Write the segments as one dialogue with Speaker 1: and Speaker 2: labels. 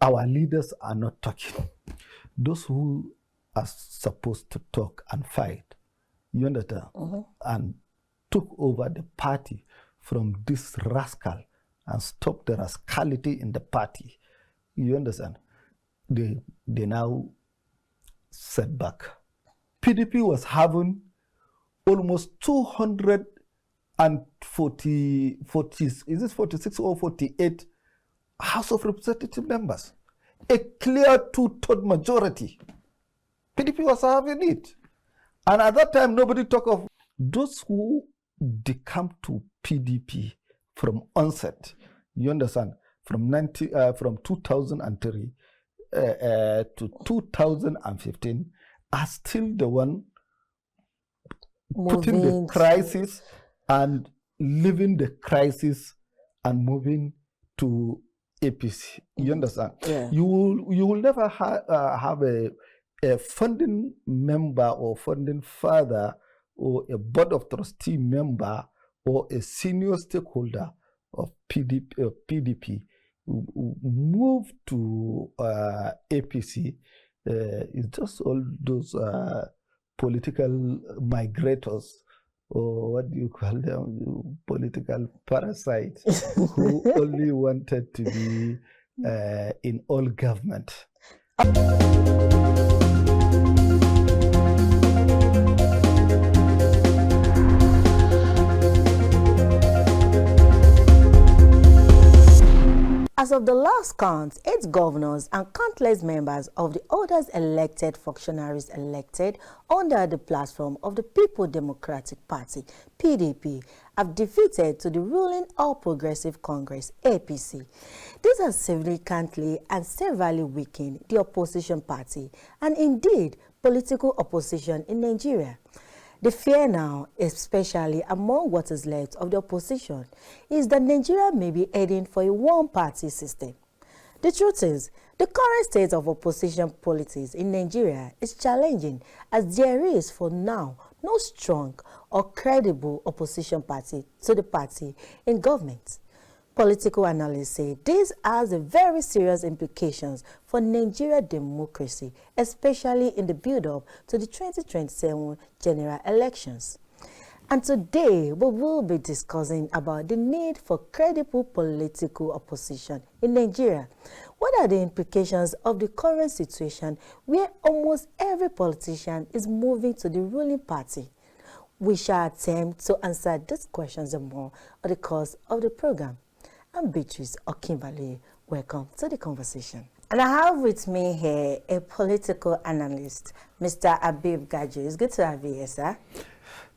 Speaker 1: our leaders are not talking. Those who are supposed to talk and fight, you understand, and took over the party from this rascal and stopped the rascality in the party, you understand, they now set back. PDP was having almost 240, is this 46 or 48 House of Representative members? A clear two-third majority. PDP was having it. And at that time, nobody talked of those who decamped to PDP from onset, you understand, from 2003 to 2015 are still the one putting the crisis and leaving the crisis and moving to APC. You understand?
Speaker 2: Yeah.
Speaker 1: You will never have a funding member or funding father or a board of trustee member or a senior stakeholder of PDP move to APC. It's just all those political migrators, or what do you call them, political parasites, who only wanted to be in all government.
Speaker 2: As of the last count, 8 governors and countless members of the others elected functionaries elected under the platform of the People Democratic Party, PDP, have defeated to the ruling All Progressive Congress, APC. This has significantly and severely weakened the opposition party and indeed political opposition in Nigeria. The fear now, especially among what is left of the opposition, is that Nigeria may be heading for a one-party system. The truth is, the current state of opposition politics in Nigeria is challenging, as there is, for now, no strong or credible opposition party to the party in government. Political analysts say this has a very serious implications for Nigeria democracy, especially in the build-up to the 2027 general elections. And today, we will be discussing about the need for credible political opposition in Nigeria. What are the implications of the current situation where almost every politician is moving to the ruling party? We shall attempt to answer these questions and more on the course of the program. I'm Beatrice Okinbale. Welcome to the conversation. And I have with me here a political analyst, Mr. Abib Gaji. It's good to have you here, sir.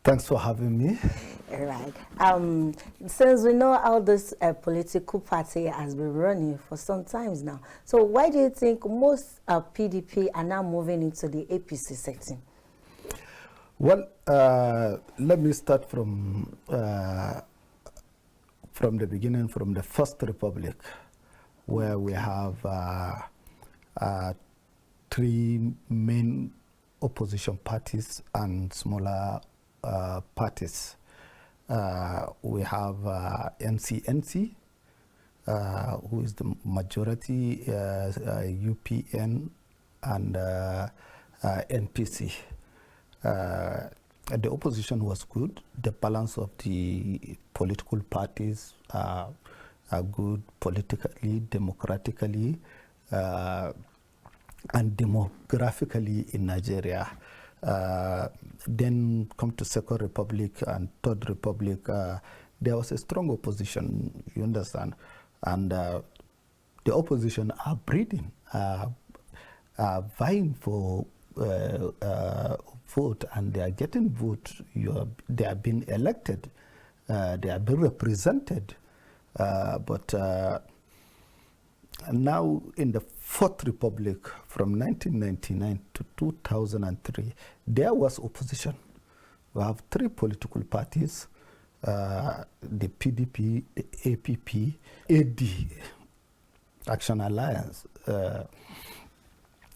Speaker 1: Thanks for having me.
Speaker 2: All right. Since we know how this political party has been running for some times now, so why do you think most PDP are now moving into the APC setting?
Speaker 1: Well, let me start from the beginning, from the First Republic, where we have 3 main opposition parties and smaller parties. We have NCNC, who is the majority, UPN, and NPC. The opposition was good. The balance of the political parties are good politically, democratically, and demographically in Nigeria. Then come to Second Republic and Third Republic, there was a strong opposition, you understand, and the opposition are breeding, vying for vote, and they are getting vote. They are being elected, they are being represented, but now in the Fourth Republic, from 1999 to 2003, there was opposition. We have 3 political parties, the PDP, the APP, AD, Action Alliance,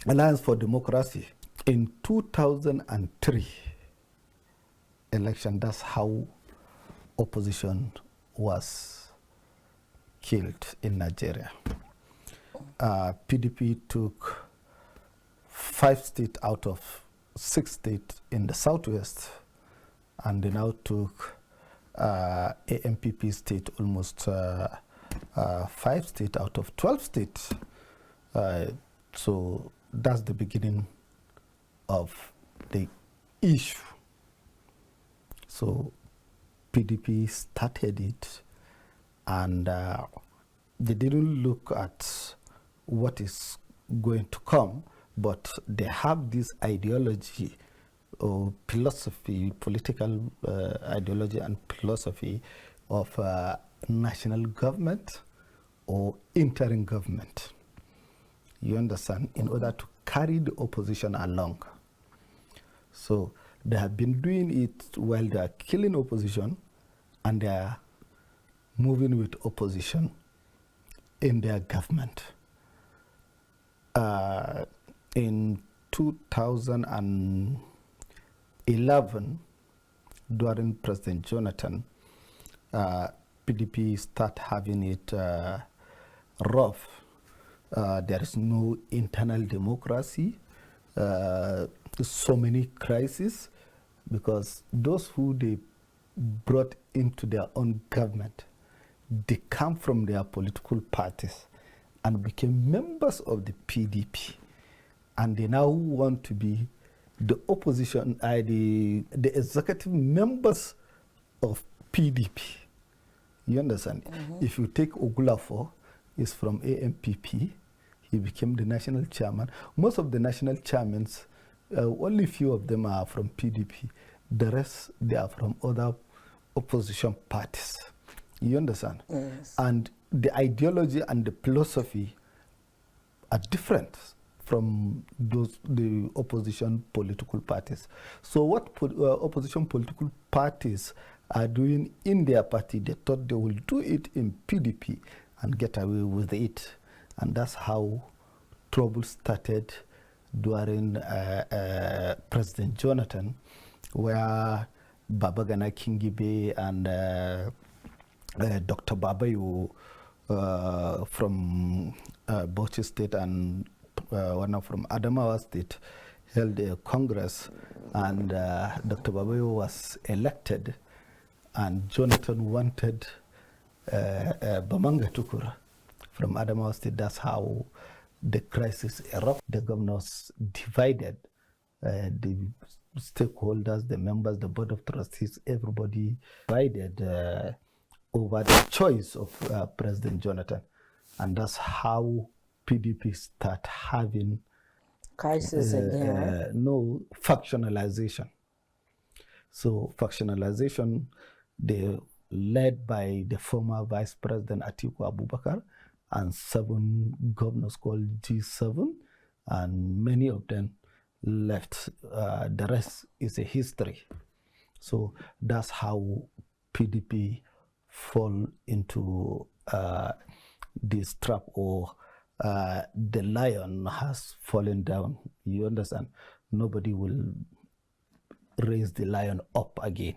Speaker 1: Alliance for Democracy. In 2003 election, that's how opposition was killed in Nigeria. PDP took 5 states out of 6 states in the southwest, and they now took AMPP state almost 5 states out of 12 states. So that's the beginning of the issue. So PDP started it, and they didn't look at what is going to come, but they have this ideology or philosophy, political ideology and philosophy of national government or interim government. You understand? In order to carry the opposition along. So they have been doing it while they are killing opposition, and they are moving with opposition in their government. In 2011, during President Jonathan, PDP start having it rough. There is no internal democracy, so many crises, because those who they brought into their own government, they come from their political parties and became members of the PDP, and they now want to be the opposition, the executive members of PDP. You understand? Mm-hmm. If you take Ogulafo, he's from AMPP. He became the national chairman. Most of the national chairmen, only few of them are from PDP. The rest, they are from other opposition parties. You understand?
Speaker 2: Yes.
Speaker 1: And the ideology and the philosophy are different from the opposition political parties. So what opposition political parties are doing in their party, they thought they will do it in PDP and get away with it. And that's how trouble started during President Jonathan, where Babagana Kingibe and Dr. Babayo from Bauchi State and one from Adamawa State held a Congress, and Dr. Babayo was elected, and Jonathan wanted Bamanga Tukur from Adamawa State. That's how the crisis erupted. The governors divided, the stakeholders, the members, the board of trustees, everybody divided over the choice of President Jonathan. And that's how PDP start having
Speaker 2: crisis again.
Speaker 1: No factionalization. So factionalization, they led by the former Vice President Atiku Abubakar and 7 governors called G7, and many of them left. The rest is a history. So that's how PDP fall into this trap, or the lion has fallen down. You understand? Nobody will raise the lion up again,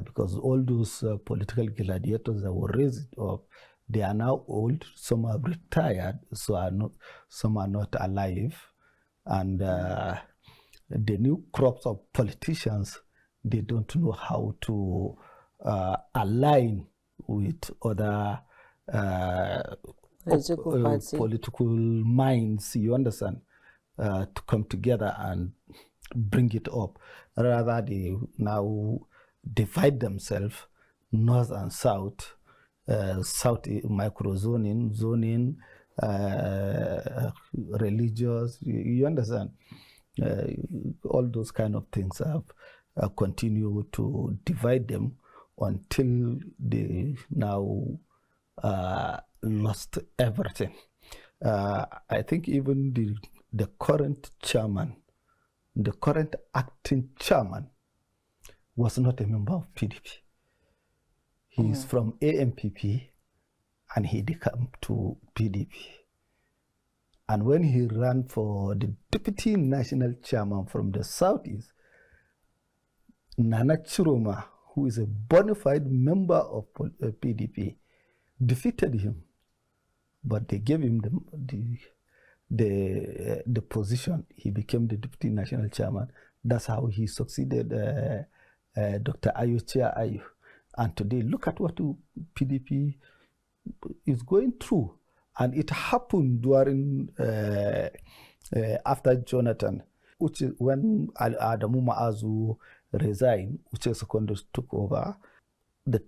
Speaker 1: because all those political gladiators that were raised up, they are now old. Some are retired, some are not alive, and the new crops of politicians, they don't know how to align with other political minds, you understand, to come together and bring it up. Rather, they now divide themselves, north and south, south micro-zoning, zoning, religious, you understand. All those kind of things have continue to divide them until they now lost everything. I think even the current chairman, the current acting chairman, was not a member of PDP. He is from AMPP, and he came to PDP. And when he ran for the deputy national chairman from the Southeast, Nana Chiroma, who is a bona fide member of PDP, defeated him. but they gave him the position. He became the deputy national chairman. That's how he succeeded Dr. Ayochia Ayu. And today, look at what PDP is going through. And it happened during, after Jonathan, which is when Adamu Ma'azu resigned, Uche Secondus took over.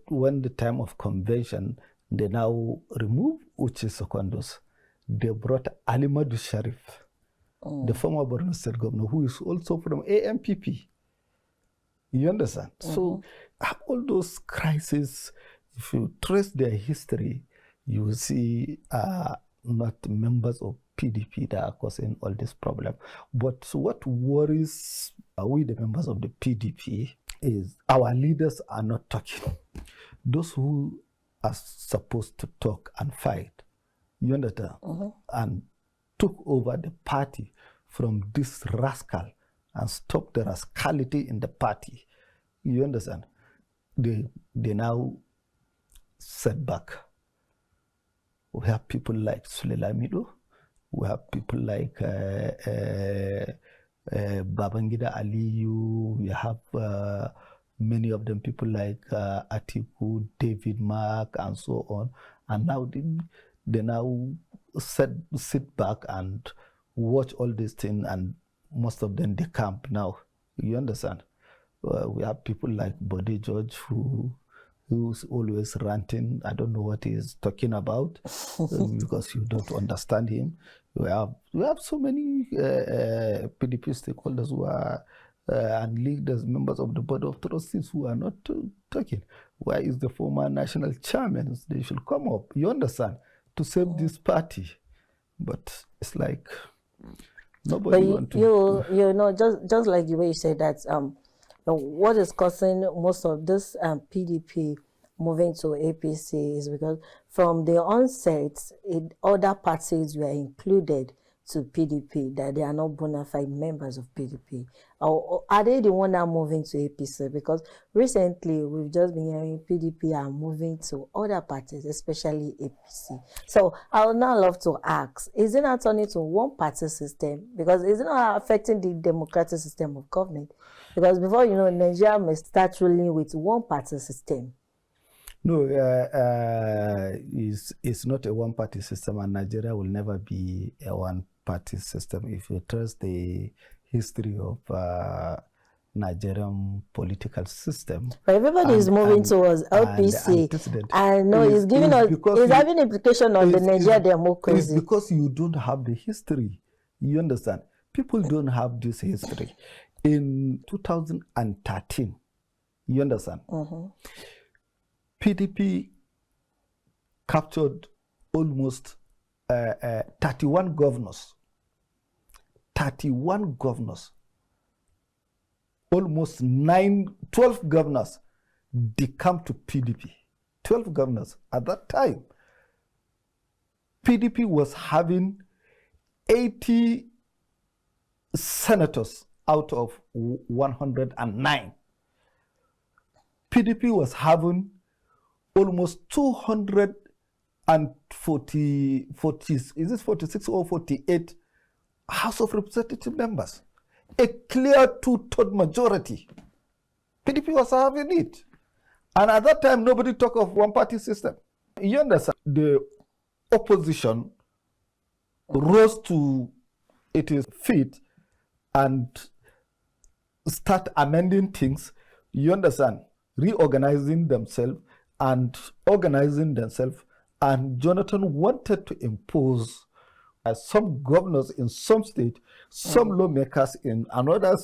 Speaker 1: When the time of convention, they now removed Uche Secondus. They brought Ali Madu Sharif, the former Borno State governor, who is also from AMPP. You understand? So all those crises, if you trace their history, you will see not members of PDP that are causing all this problem. But what worries we, the members of the PDP, is our leaders are not talking. Those who are supposed to talk and fight, you understand, and took over the party from this rascal and stopped the rascality in the party, you understand, they now set back. We have people like Sule Lamido, we have people like Babangida Aliyu, we have many of them, people like Atiku, David Mark, and so on. And now they now sit back and watch all these things, and most of them, they camp now. You understand? We have people like Bode George, who's always ranting. I don't know what he's talking about because you don't understand him. We have so many PDP stakeholders who are and leaders, members of the board of trustees who are not talking. Where is the former national chairman? They should come up, you understand, to save this party. But it's like nobody wants to.
Speaker 2: You know, just like the way you said that, what is causing most of this PDP moving to APC is because from the onset, other parties were included to PDP, that they are not bona fide members of PDP. Or are they the one that are moving to APC? Because recently we've just been hearing PDP are moving to other parties, especially APC. So I would now love to ask, is it not turning to one party system? Because is it not affecting the democratic system of government? Because before you know, Nigeria may start ruling with one party system.
Speaker 1: No, it's not a one-party system, and Nigeria will never be a one-party system. If you trace the history of Nigerian political system,
Speaker 2: but everybody is moving towards LPC, and no, it's giving us, it's having implication on the Nigerian democracy.
Speaker 1: It's because you don't have the history. You understand? People don't have this history. In 2013, you understand? PDP captured almost 31 governors. 31 governors. Almost 12 governors decamped to PDP. 12 governors. At that time, PDP was having 80 senators out of 109. PDP was having almost 240, is this 46 or 48 House of Representative members? A clear two-third majority. PDP was having it. And at that time, nobody talked of one-party system. You understand? The opposition rose to its feet and start amending things. You understand? Reorganizing themselves and organizing themselves. And Jonathan wanted to impose some governors in some state, some lawmakers in another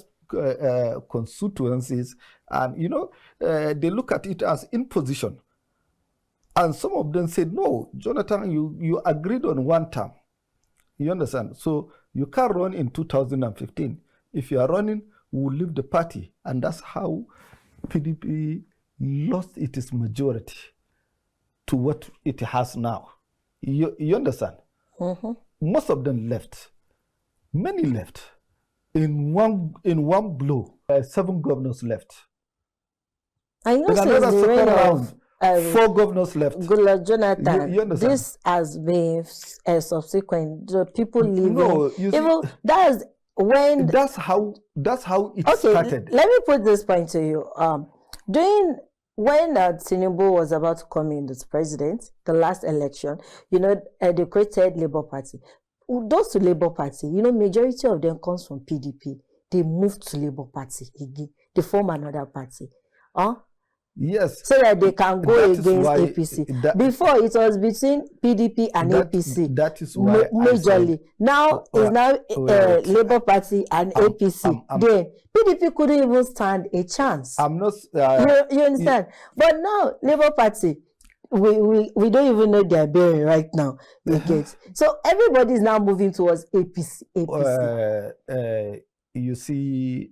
Speaker 1: constituencies, and you know, they look at it as imposition. And some of them said, no, Jonathan, you agreed on one term. You understand? So you can't run in 2015. If you are running, we'll leave the party. And that's how PDP lost its majority to what it has now. You understand? Most of them left. Many left. In one blow, 7 governors left.
Speaker 2: I know
Speaker 1: in another second round, 4 governors left.
Speaker 2: Goodluck Jonathan,
Speaker 1: You understand?
Speaker 2: this has been subsequent. The people leaving.
Speaker 1: No, you see,
Speaker 2: even that's when.
Speaker 1: That's how it
Speaker 2: Okay,
Speaker 1: started.
Speaker 2: let me put this point to you. When Tinubu was about to come in as president, the last election, they created Labour Party. Those to Labour Party, majority of them comes from PDP. They moved to Labour Party again. They form another party.
Speaker 1: Yes.
Speaker 2: So that they can go against APC. Before, it was between PDP and APC.
Speaker 1: That is why
Speaker 2: majorly. Now, it's now Labour Party and APC. Then, PDP couldn't even stand a chance.
Speaker 1: I'm not...
Speaker 2: you understand? But now, Labour Party, we don't even know their bearing right now. You get. So, everybody is now moving towards APC.
Speaker 1: You see,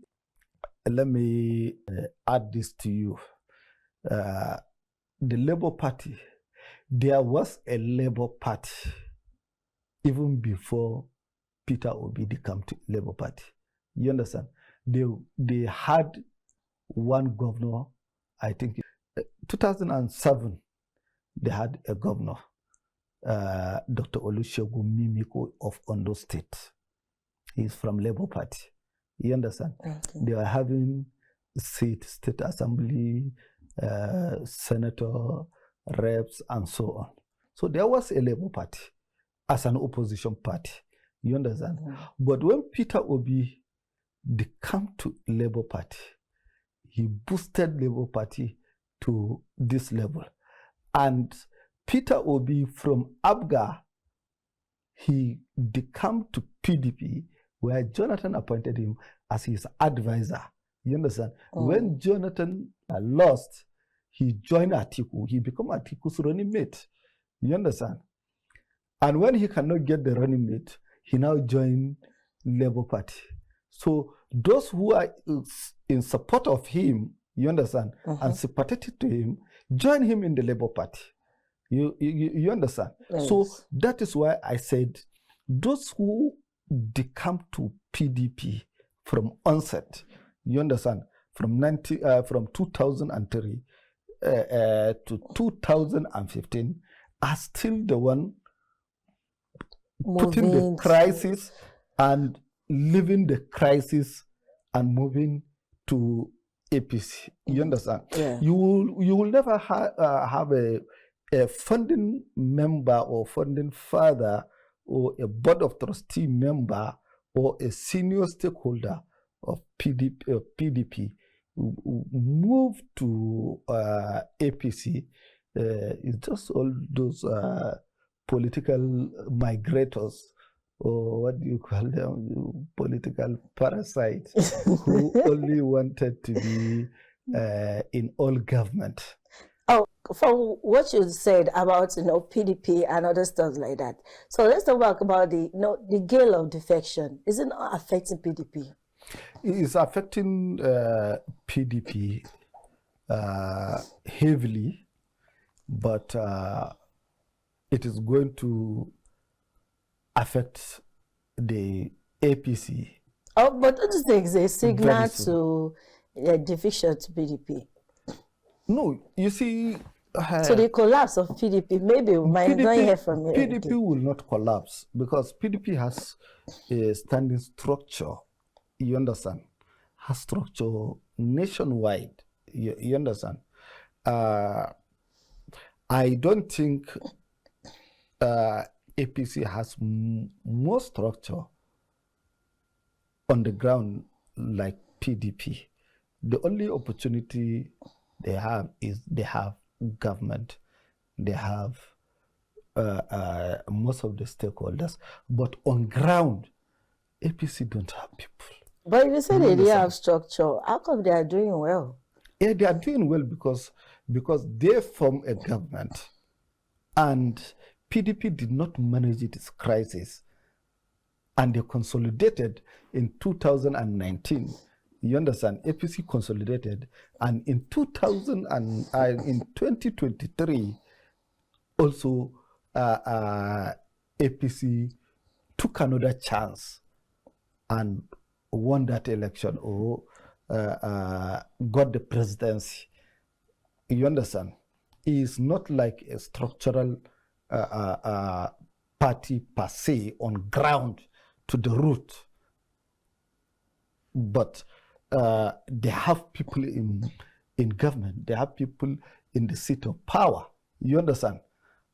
Speaker 1: let me add this to you. The Labour Party, there was a Labour Party even before Peter Obi came to Labour Party. You understand? They had one governor, I think 2007, they had a governor, Dr. Olusegun Mimiko of Ondo State. He's from Labour Party. You understand?
Speaker 2: Okay.
Speaker 1: They are having state assembly, senator, reps, and so on. So there was a Labour Party as an opposition party. You understand?
Speaker 2: Mm-hmm.
Speaker 1: But when Peter Obi came to Labour Party, he boosted Labour Party to this level. And Peter Obi from ABGA, he came to PDP, where Jonathan appointed him as his advisor. You understand? When Jonathan lost, he joined Atiku. He became Atiku's running mate. You understand? And when he cannot get the running mate, he now joined Labour Party. So those who are in support of him, you understand, and sympathetic to him, join him in the Labour Party. You understand?
Speaker 2: Yes.
Speaker 1: So that is why I said those who come to PDP from onset, you understand, from 2003 to 2015 are still the one putting the crisis and leaving the crisis and moving to APC. You understand?
Speaker 2: Yeah.
Speaker 1: You will never have a funding member or funding father or a board of trustee member or a senior stakeholder of PDP move to APC. It's just all those political migrators, or what do you call them, political parasites who only wanted to be in all government.
Speaker 2: Oh, for what you said about PDP and other stuff like that. So let's talk about the gale of defection. Is it not affecting PDP?
Speaker 1: It is affecting PDP heavily, but it is going to affect the APC.
Speaker 2: Oh, but don't you think it's a signal to defection to PDP?
Speaker 1: No, you see...
Speaker 2: so the collapse of PDP, maybe we might not hear from it.
Speaker 1: PDP will not collapse because PDP has a standing structure, you understand, has structure nationwide, you understand. I don't think APC has more structure on the ground like PDP. The only opportunity they have is they have government, they have most of the stakeholders, but on ground, APC don't have people.
Speaker 2: But if you say they have structure, how come they are doing well?
Speaker 1: Yeah, they are doing well because they form a government, and PDP did not manage its crisis, and they consolidated in 2019. You understand? APC consolidated, and in 2023, also APC took another chance and won that election or got the presidency. You understand? is not like a structural party per se on ground to the root, but they have people in government, they have people in the seat of power. You understand?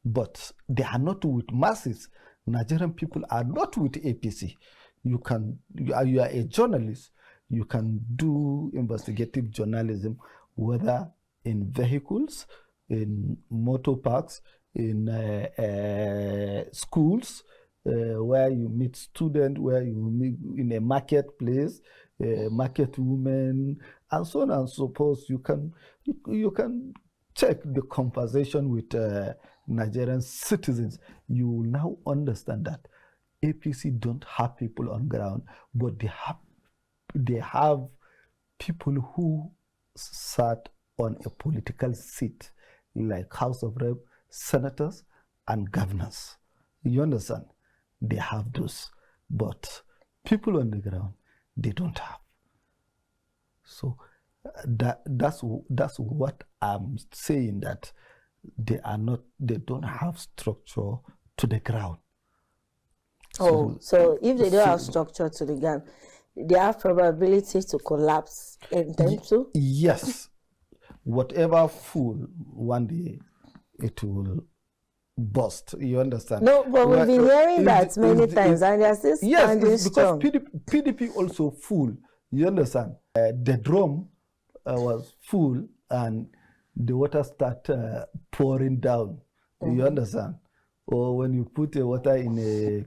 Speaker 1: But they are not with masses. Nigerian people are not with APC. You are a journalist. You can do investigative journalism, whether in vehicles, in motor parks, in schools, where you meet students, where you meet in a marketplace, market women, and so on and so forth. You can check the conversation with Nigerian citizens. You will now understand that APC don't have people on ground, but they have people who sat on a political seat, like House of Rep, senators, and governors. You understand? They have those, but people on the ground, they don't have. So that's what I'm saying, that they don't have structure to the ground.
Speaker 2: So if they don't have structure to the ground, they have probability to collapse in time too?
Speaker 1: Yes. Whatever fool, one day it will burst. You understand?
Speaker 2: No, but we've been hearing that many times, and they're still standing strong.
Speaker 1: Because PDP also full. You understand? The drum was full, and the water start pouring down. You understand? Or when you put the water in a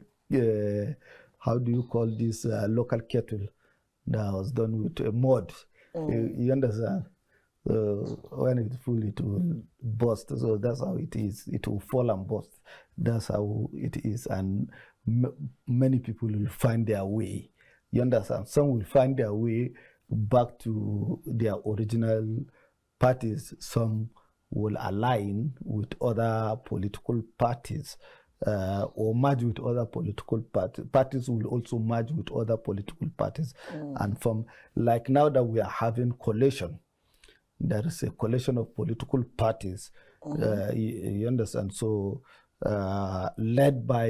Speaker 1: how do you call this local kettle that was done with mud? You understand? When it's full, it will burst. So that's how it is. It will fall and burst. That's how it is. And many people will find their way. You understand? Some will find their way back to their original parties. Some will align with other political parties or merge with other political parties. Parties will also merge with other political parties. And from, like now that we are having coalition, there is a coalition of political parties, you understand? So, led by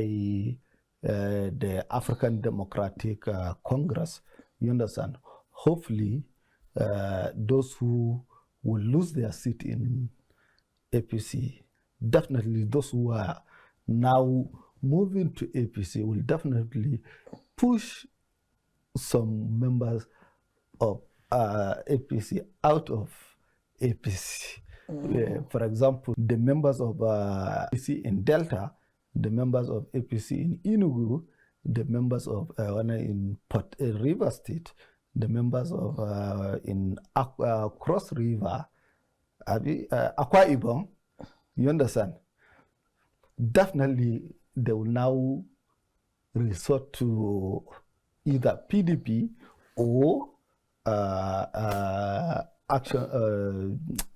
Speaker 1: the African Democratic Congress, you understand? Hopefully, those who will lose their seat in APC, definitely those who are now moving to APC will definitely push some members of APC out of APC. For example, the members of APC in Delta, the members of APC in Enugu, the members of in River State, the members of in Cross River, Akwa Ibom, you understand? Definitely they will now resort to either PDP or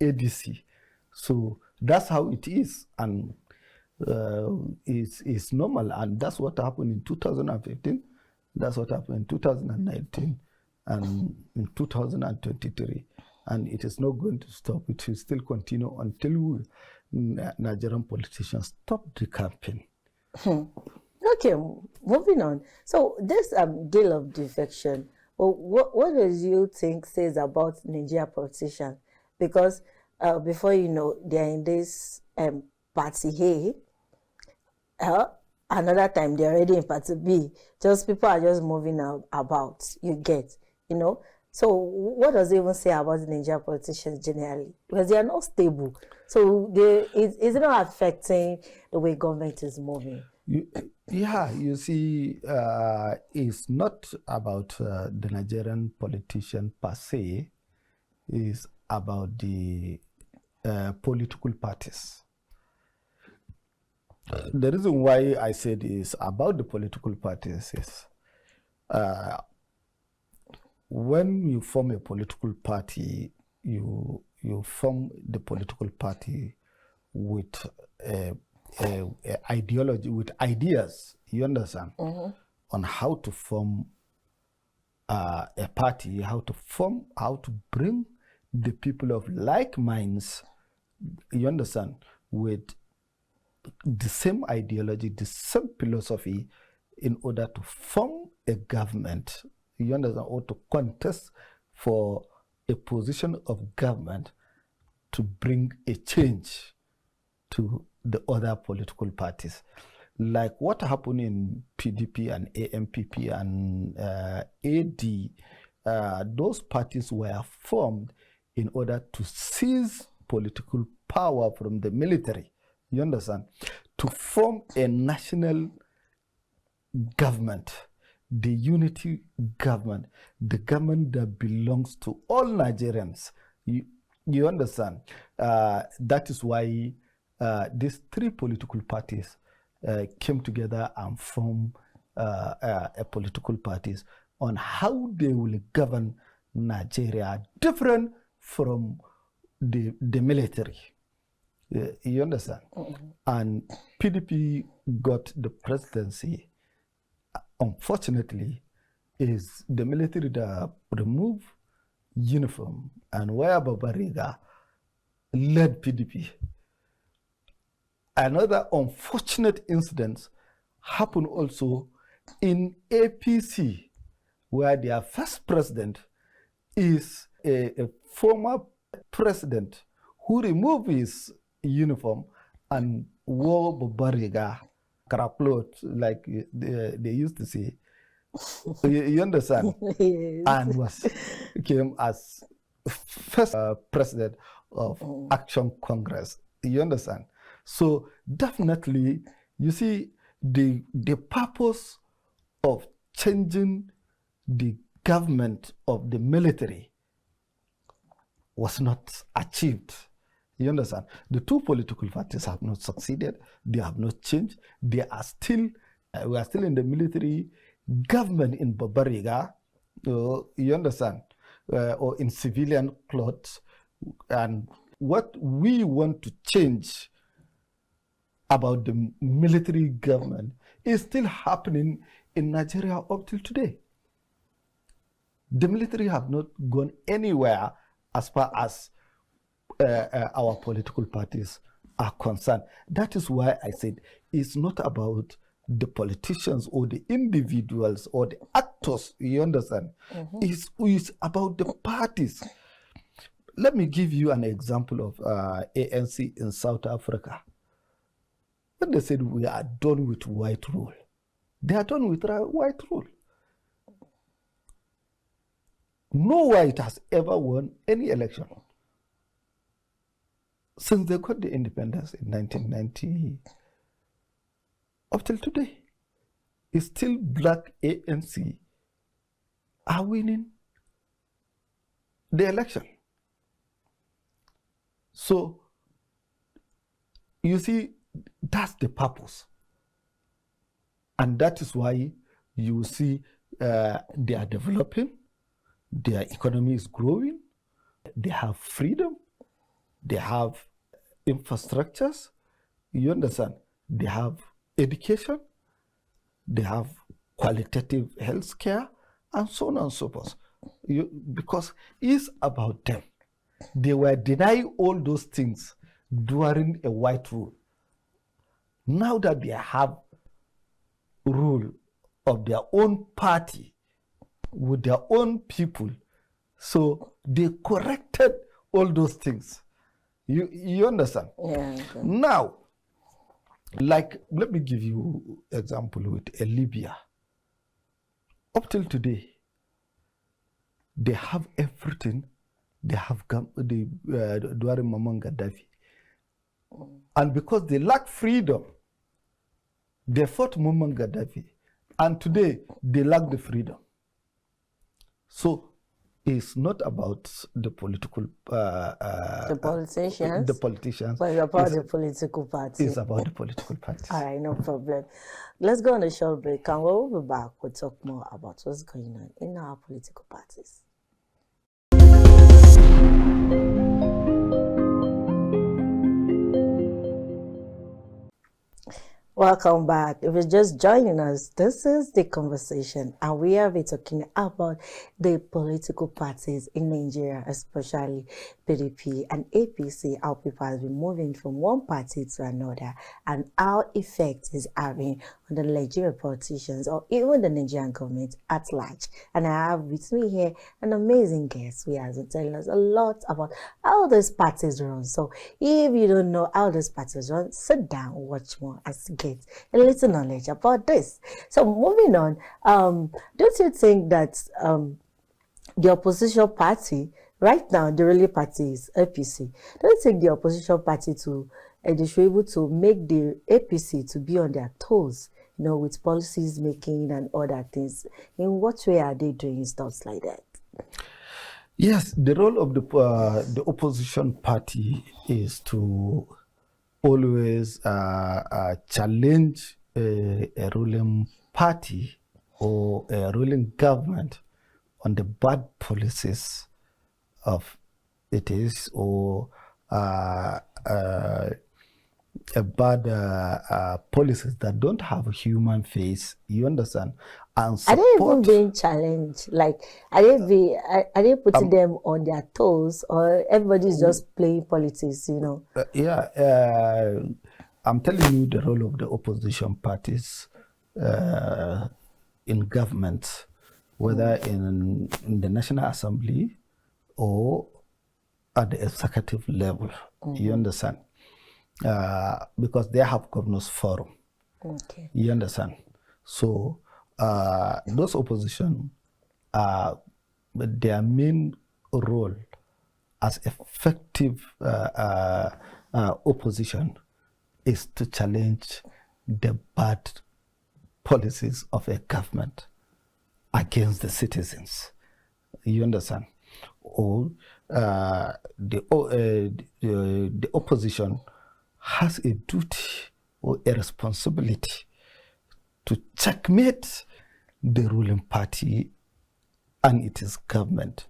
Speaker 1: ADC. So that's how it is, and it's normal, and that's what happened in 2015, that's what happened in 2019, and in 2023, and it is not going to stop. It will still continue until Nigerian politicians stop the campaign.
Speaker 2: Okay, moving on. So this deal of defection, what does you think says about Nigerian politicians? Because before you know, they're in this party A. Another time they're already in party B. Just people are just moving about. You get, you know. So what does it even say about the Nigerian politicians generally? Because they are not stable. So it's not affecting the way government is moving.
Speaker 1: You see, it's not about the Nigerian politician per se. It's about the political parties. The reason why I said it's about the political parties is when you form a political party, you form the political party with a ideology, with ideas, you understand, on how to form a party, how to bring the people of like minds you understand, with the same ideology, the same philosophy, in order to form a government, you understand, or to contest for a position of government to bring a change to the other political parties. Like what happened in PDP and AMPP and AD, those parties were formed in order to seize political power from the military, you understand, to form a national government, the unity government, the government that belongs to all Nigerians. You understand? That is why these three political parties came together and formed a political parties on how they will govern Nigeria, different from the military. You understand? And PDP got the presidency. Unfortunately, is the military that removed uniform and where Babariga led PDP. Another unfortunate incident happened also in APC, where their first president is a former president who removed his uniform and wore Babariga caraplot, like they used to say. You understand?
Speaker 2: Yes.
Speaker 1: And came as first president of Action Congress. You understand? So definitely, you see, the purpose of changing the government of the military was not achieved. You understand? The two political parties have not succeeded. They have not changed. They are still, we are still in the military government in Babariga, you understand, or in civilian clothes. And what we want to change about the military government is still happening in Nigeria up till today. The military have not gone anywhere as far as our political parties are concerned. That is why I said it's not about the politicians or the individuals or the actors, you understand? It's about the parties. Let me give you an example of ANC in South Africa. When they said we are done with white rule, they are done with white rule. No white has ever won any election since they got the independence in 1990 up till today. It's still black ANC are winning the election. So, you see, that's the purpose. And that is why you see they are developing, their economy is growing, they have freedom, they have infrastructures, you understand, they have education, they have qualitative health care, and so on and so forth. Because it's about them. They were denying all those things during a white rule. Now that they have rule of their own party with their own people, so they corrected all those things. You understand?
Speaker 2: Yeah. Okay.
Speaker 1: Now, like, let me give you example with Libya. Up till today, they have everything. They have during Muammar Gaddafi. And because they lack freedom, they fought Muammar Gaddafi. And today, they lack the freedom. So, it's not about the political...
Speaker 2: the politicians?
Speaker 1: The politicians.
Speaker 2: But it's about the political party.
Speaker 1: It's about the political parties.
Speaker 2: All right, no problem. Let's go on a short break, and when we'll be back, we'll talk more about what's going on in our political parties. Welcome back. If you're just joining us, this is The Conversation, and we have been talking about the political parties in Nigeria, especially PDP and APC, how people have been moving from one party to another, and how effect is having on the Nigerian politicians or even the Nigerian government at large. And I have with me here an amazing guest who has been telling us a lot about how these parties run. So if you don't know how these parties run, sit down, watch more, and get a little knowledge about this. So moving on, don't you think that the opposition party right now, the ruling party is APC? Don't you think the opposition party they should be able to make the APC to be on their toes, with policies making and other things? In what way are they doing stuff like that?
Speaker 1: Yes, the role of the opposition party is to always challenge a ruling party or a ruling government on the bad policies of it is, or a bad policies that don't have a human face, you understand? And
Speaker 2: support. Are they even being challenged? Like, are they putting them on their toes, or everybody's just playing politics,
Speaker 1: I'm telling you the role of the opposition parties in government, whether in the National Assembly or at the executive level, you understand? Because they have governors forum.
Speaker 2: Okay.
Speaker 1: You understand? So those opposition, their main role as effective opposition is to challenge the bad policies of a government against the citizens. You understand? Or the opposition has a duty or a responsibility to checkmate the ruling party and its government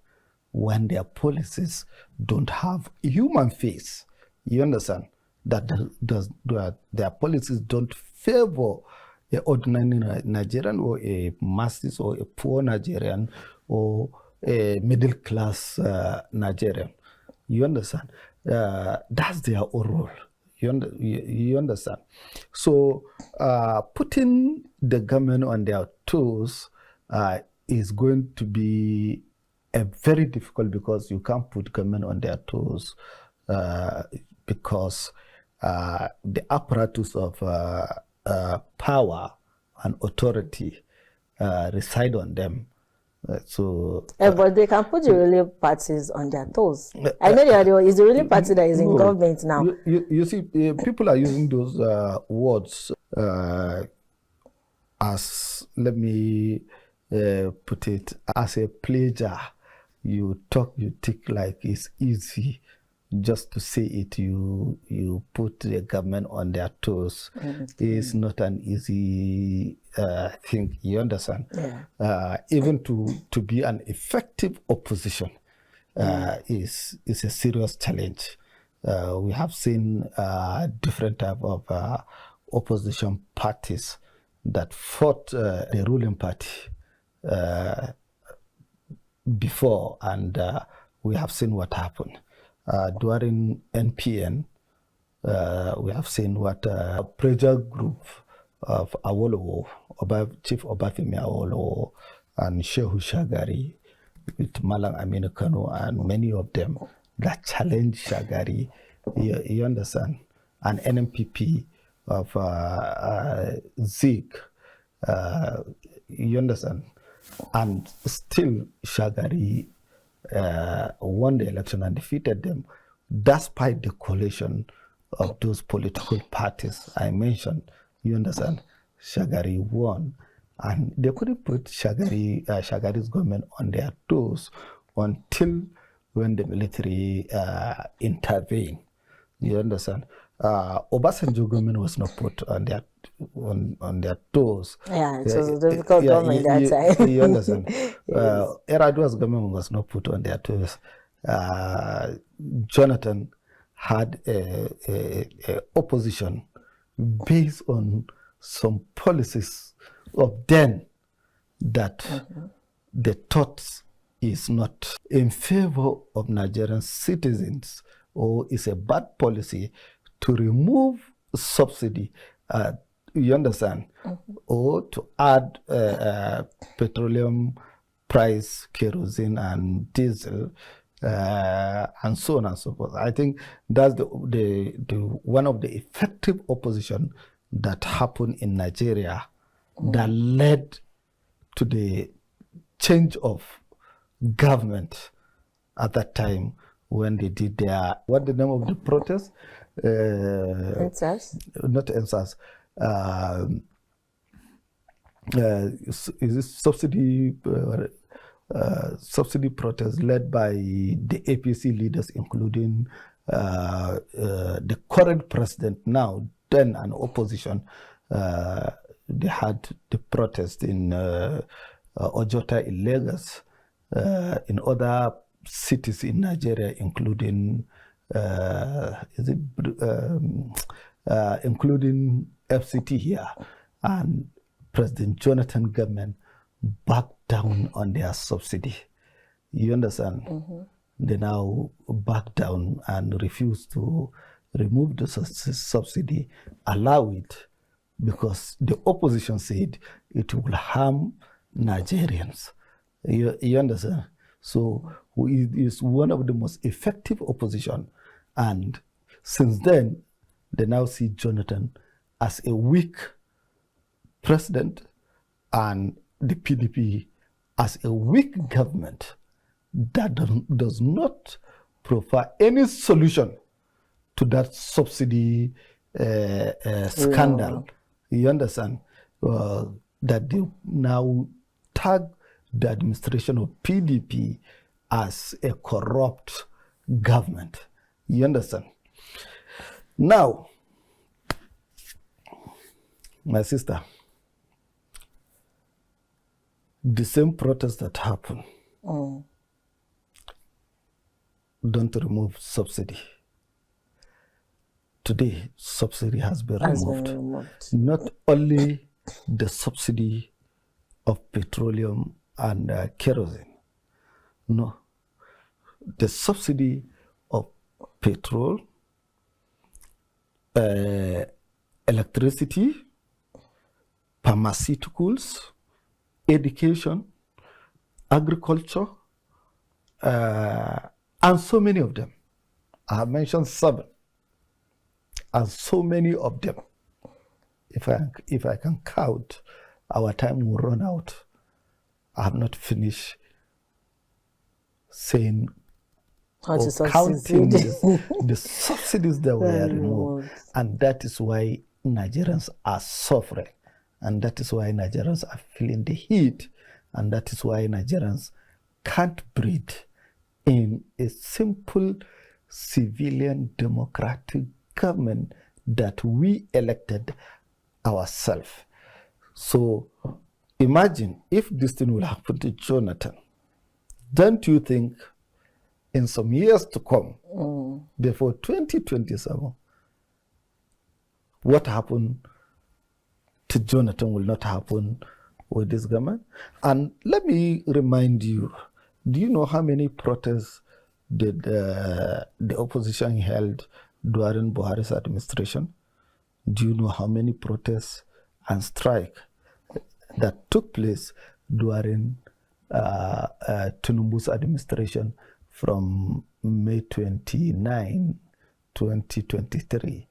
Speaker 1: when their policies don't have a human face. You understand? That their policies don't favor an ordinary Nigerian or a masses or a poor Nigerian or a middle class Nigerian. You understand? That's their role. You understand? So putting the government on their toes is going to be very difficult, because you can't put government on their toes because the apparatus of power and authority reside on them.
Speaker 2: But they can put the ruling parties on their toes. I know it's the ruling party that is in government now.
Speaker 1: You see, people are using those words as, let me put it, as a pleasure. You talk, you think like it's easy just to say it. You put the government on their toes. It's not an easy thing. You understand?
Speaker 2: Yeah.
Speaker 1: Even to be an effective opposition is a serious challenge. We have seen different type of opposition parties that fought the ruling party before, and we have seen what happened. During NPN, we have seen what pressure group of Awolowo, Chief Obafemi Awolowo, and Shehu Shagari, with Malam Aminu Kano, and many of them that challenged Shagari. You understand? And NMPP of Zeke, you understand? And still Shagari won the election and defeated them, despite the coalition of those political parties I mentioned. You understand? Shagari won, and they couldn't put Shagari's government on their toes until when the military intervened. You understand? Obasanjo government was not put on their toes.
Speaker 2: Yeah, it was a difficult government that time.
Speaker 1: You understand? Yes. Eradua's government was not put on their toes. Jonathan had a opposition based on some policies of then that the thought is not in favor of Nigerian citizens, or is a bad policy to remove subsidy, you understand, or to add petroleum price, kerosene and diesel, and so on and so forth. I think that's the one of the effective opposition that happened in Nigeria that led to the change of government at that time when they did their, what the name of the protest?
Speaker 2: EndSARS?
Speaker 1: Not EndSARS. Is this subsidy protest led by the APC leaders, including the current president now, then an opposition. They had the protest in Ojota in Lagos, in other cities in Nigeria, including including FCT here, and President Jonathan government backed down on their subsidy. You understand? They now back down and refuse to remove the subsidy, allow it, because the opposition said it will harm Nigerians. You understand? So it is one of the most effective opposition, and since then they now see Jonathan as a weak president and the PDP as a weak government that does not provide any solution to that subsidy scandal. You understand? That they now tag the administration of PDP as a corrupt government. You understand? Now, my sister, the same protests that happen don't remove subsidy. Today, subsidy has been removed. Not only the subsidy of petroleum and kerosene. No. The subsidy of petrol, electricity, pharmaceuticals, education, agriculture, and so many of them. I have mentioned 7. And so many of them, if I can count, our time will run out. I have not finished saying or counting the subsidies that were removed. And that is why Nigerians are suffering. And that is why Nigerians are feeling the heat. And that is why Nigerians can't breathe in a simple civilian democratic government that we elected ourselves. So imagine if this thing will happen to Jonathan. Don't you think in some years to come, before 2027, what happened to Jonathan will not happen with this government? And let me remind you, do you know how many protests did the opposition held during Buhari's administration? Do you know how many protests and strike that took place during Tinubu's administration from May 29, 2023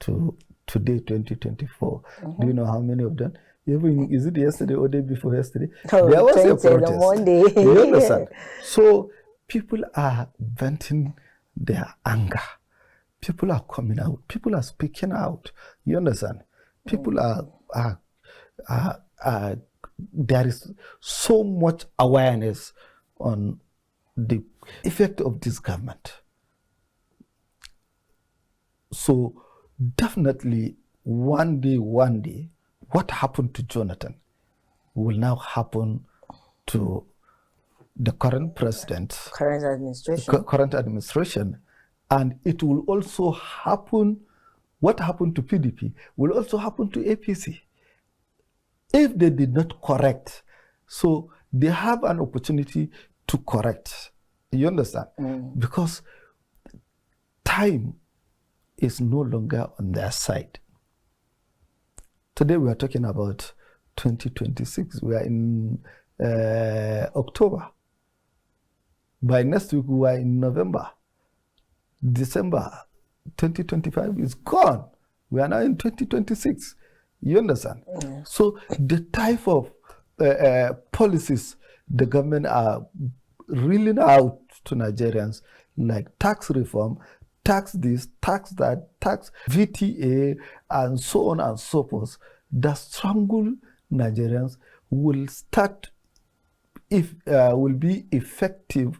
Speaker 1: to today, 2024? Do you know how many of them? Even, is it yesterday or day before yesterday?
Speaker 2: Oh,
Speaker 1: there was a protest.
Speaker 2: Monday.
Speaker 1: You understand? So people are venting their anger. People are coming out. People are speaking out. You understand? People are there is so much awareness on the effect of this government. So definitely one day, what happened to Jonathan will now happen to the current president,
Speaker 2: current
Speaker 1: administration, and it will also happen. What happened to PDP will also happen to APC. If they did not correct, so they have an opportunity to correct. You understand? Because time is no longer on their side. Today we are talking about 2026. We are in October. By next week we are in November. December 2025 is gone. We are now in 2026. You understand?
Speaker 2: Yeah.
Speaker 1: So the type of policies the government are reeling out to Nigerians, like tax reform, tax this, tax that, tax VTA, and so on and so forth, that strangle Nigerians will start, will be effective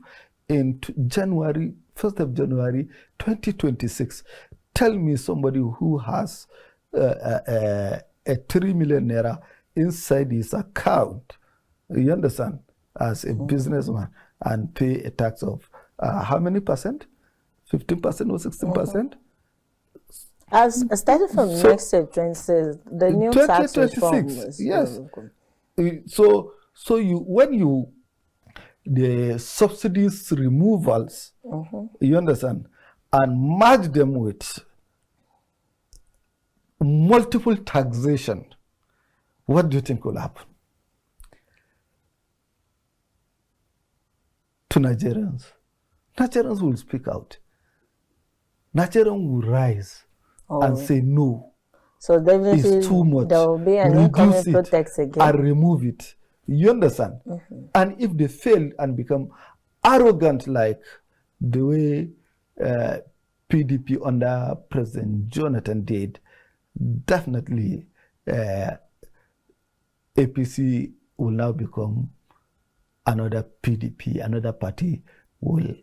Speaker 1: in January, 1st of January 2026. Tell me somebody who has a 3 million naira inside his account, you understand, as a businessman, and pay a tax of how many percent? 15% or 16%?
Speaker 2: As starting from
Speaker 1: So-
Speaker 2: next year, the new tax reform
Speaker 1: 2026,
Speaker 2: is
Speaker 1: yes. So when the subsidies removals, you understand, and merge them with multiple taxation, what do you think will happen to Nigerians? Nigerians will speak out. Nigerians will rise and say no.
Speaker 2: So definitely
Speaker 1: It's too much.
Speaker 2: there will be an incoming
Speaker 1: Reduce it
Speaker 2: protest again.
Speaker 1: and remove it. You understand? And if they fail and become arrogant like the way PDP under President Jonathan did, definitely APC will now become another PDP, another party will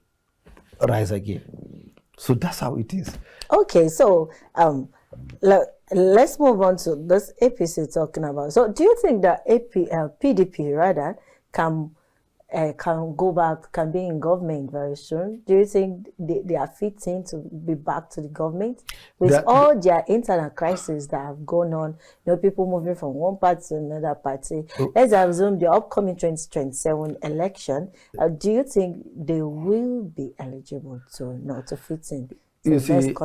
Speaker 1: rise again. So that's how it is.
Speaker 2: Okay, so let's move on to this APC talking about. So do you think that PDP rather can go back, can be in government very soon? Do you think they are fitting to be back to the government with all their internal crises that have gone on? You know, people moving from one party to another party. Let's assume the upcoming 2027 election. Do you think they will be eligible to fit in?
Speaker 1: You see,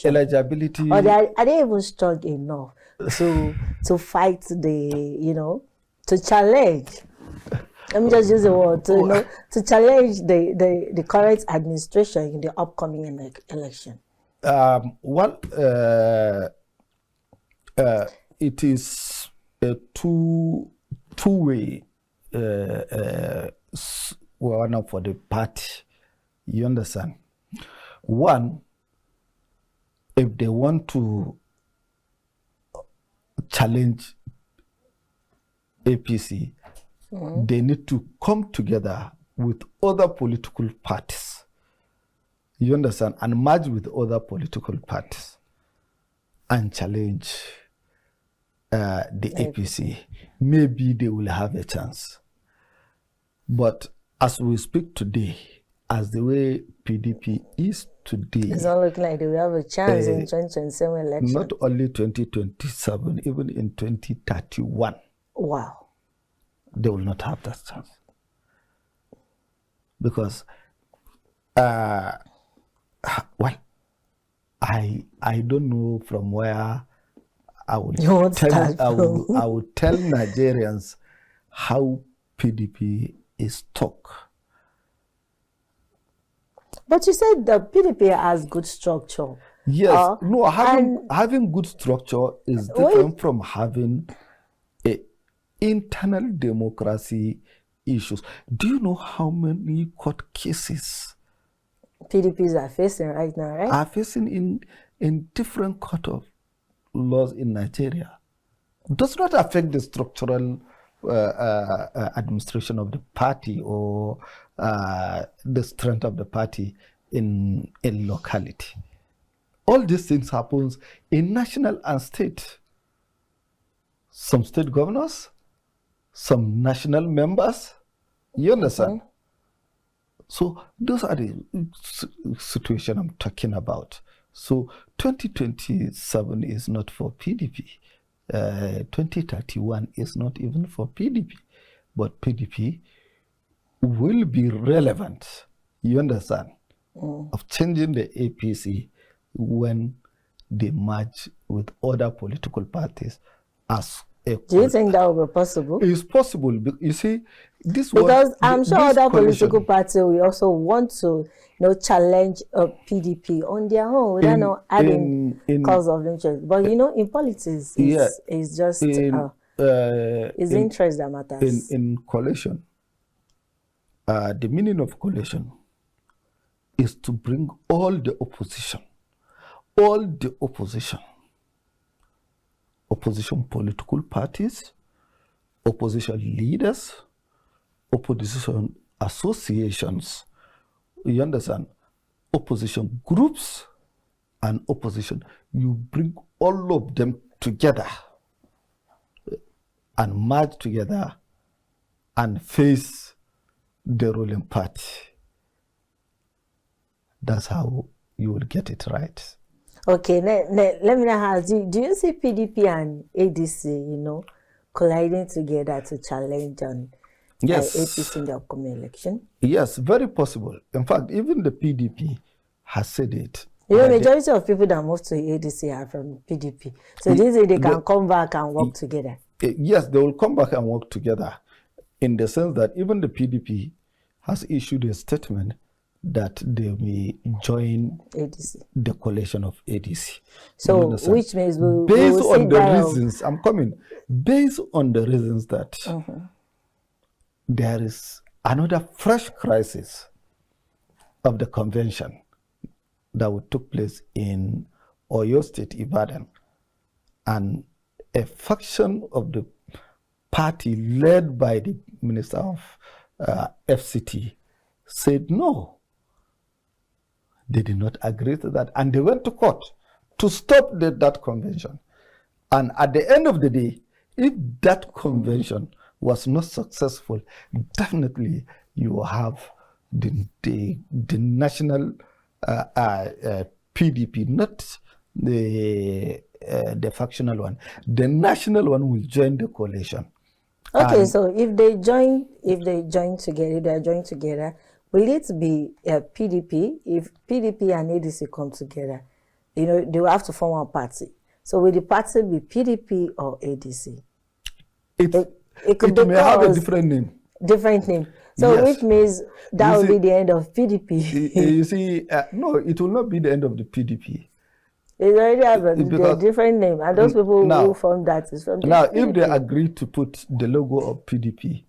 Speaker 1: eligibility.
Speaker 2: Or are they even strong enough to fight to challenge? Let me just use the word to challenge the current administration in the upcoming election.
Speaker 1: It is a two-way one for the party. You understand? One, if they want to challenge APC, they need to come together with other political parties. You understand? And merge with other political parties and challenge the APC. Maybe they will have a chance. But as we speak today, as the way PDP is today,
Speaker 2: it's not looking like they will have a chance in 2027 election.
Speaker 1: Not only 2027, even in 2031.
Speaker 2: Wow.
Speaker 1: They will not have that chance. Because, I don't know from where I will tell Nigerians how PDP is stuck.
Speaker 2: But you said the PDP has good structure.
Speaker 1: Yes. Having good structure is different from having internal democracy issues. Do you know how many court cases
Speaker 2: PDPs are facing right now, right?
Speaker 1: Are facing in different court of laws in Nigeria? Does not affect the structural administration of the party or the strength of the party in a locality. All these things happens in national and state. Some state governors, some national members, you understand? So those are the situation I'm talking about. So 2027 is not for PDP. 2031 is not even for PDP, but PDP will be relevant, you understand, of changing the APC when they merge with other political parties as a
Speaker 2: Do you think that will be possible?
Speaker 1: It's possible. You see,
Speaker 2: because I'm sure other political parties will also want to, challenge PDP on their own without not adding cause of interest. But in politics, it's just it's interest that matters.
Speaker 1: In coalition, the meaning of coalition is to bring all the opposition political parties, opposition leaders, opposition associations, you understand, opposition groups and opposition. You bring all of them together and merge together and face the ruling party. That's how you will get it right.
Speaker 2: Okay, let me now ask you, do you see PDP and ADC, colliding together to challenge on APC in the upcoming election?
Speaker 1: Yes, very possible. In fact, even the PDP has said it.
Speaker 2: Majority of people that move to ADC are from PDP. So do you think they can come back and work together?
Speaker 1: Yes, they will come back and work together in the sense that even the PDP has issued a statement that they may join
Speaker 2: ADC,
Speaker 1: the coalition of ADC.
Speaker 2: So, which means
Speaker 1: based on the reasons, I'm coming, based on the reasons that there is another fresh crisis of the convention that would took place in Oyo State, Ibadan, and a faction of the party led by the Minister of FCT said no. They did not agree to that, and they went to court to stop that convention. And at the end of the day, if that convention was not successful, definitely you will have the national PDP, not the factional one. The national one will join the coalition.
Speaker 2: Okay, so if they join together, will it be PDP? If PDP and ADC come together, they will have to form one party. So will the party be PDP or ADC?
Speaker 1: It may have a different name.
Speaker 2: Different name. So yes. Which means that will be the end of PDP.
Speaker 1: You see, no, it will not be the end of the PDP.
Speaker 2: It already has a different name, and those people who form that is from
Speaker 1: now.
Speaker 2: PDP.
Speaker 1: If they agree to put the logo of PDP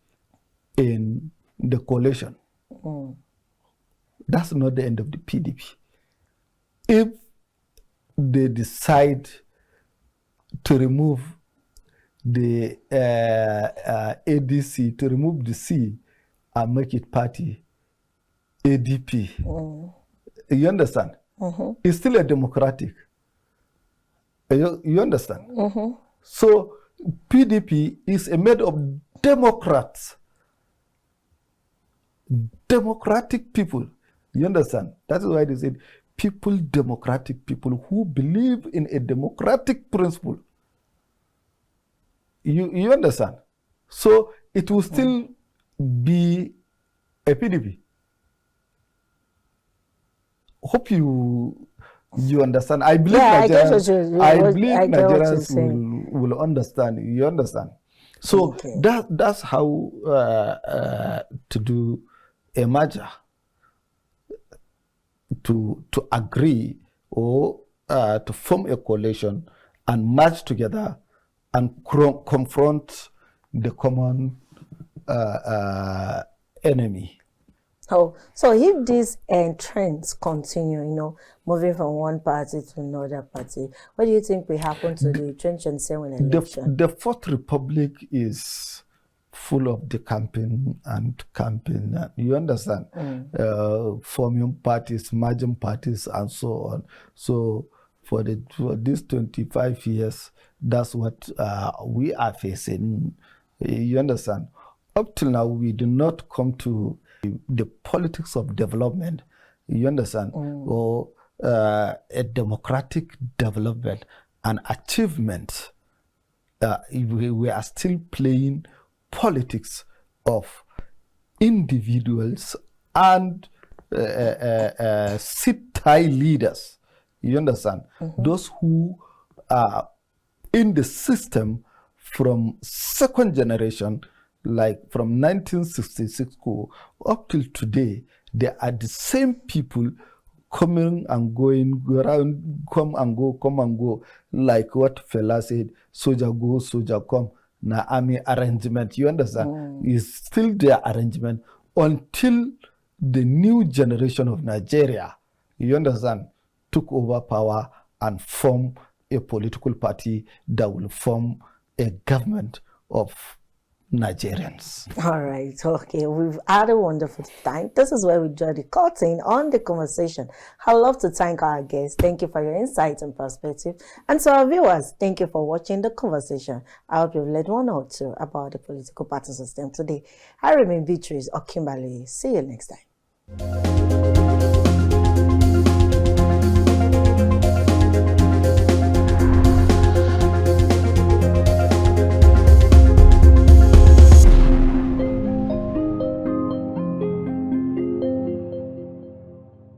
Speaker 1: in the coalition, that's not the end of the PDP. If they decide to remove the ADC, to remove the C and make it party ADP, you understand? It's still a democratic. You understand? So PDP is made of Democrats, democratic people. You understand? That's why they said democratic people who believe in a democratic principle. You understand? So it will still be a PDP. Hope you understand. I believe Nigerians will understand. You understand? So that's how to do a merger, to agree or to form a coalition and merge together and confront the common enemy.
Speaker 2: Oh, so if these trends continue, moving from one party to another party, what do you think will happen to the 2027 election?
Speaker 1: The Fourth Republic is full of the campaign. You understand? Forming parties, merging parties, and so on. So for these 25 years, that's what we are facing. You understand? Up till now, we do not come to the politics of development, you understand, or a democratic development and achievement we are still playing politics of individuals and sit-tie leaders. You understand? Those who are in the system from second generation, like from 1966 up till today, they are the same people coming and going, around, come and go, like what Fela said, soldier go, soldier come, na army arrangement. You understand? It's still their arrangement until the new generation of Nigeria, you understand, took over power and formed a political party that will form a government of Nigerians.
Speaker 2: All right, okay, we've had a wonderful time. This is where we draw the curtain on the conversation. I'd love to thank our guests. Thank you for your insights and perspective. And to our viewers, thank you for watching the conversation. I hope you've learned one or two about the political party system today. I remain Beatrice Okimbali. See you next time.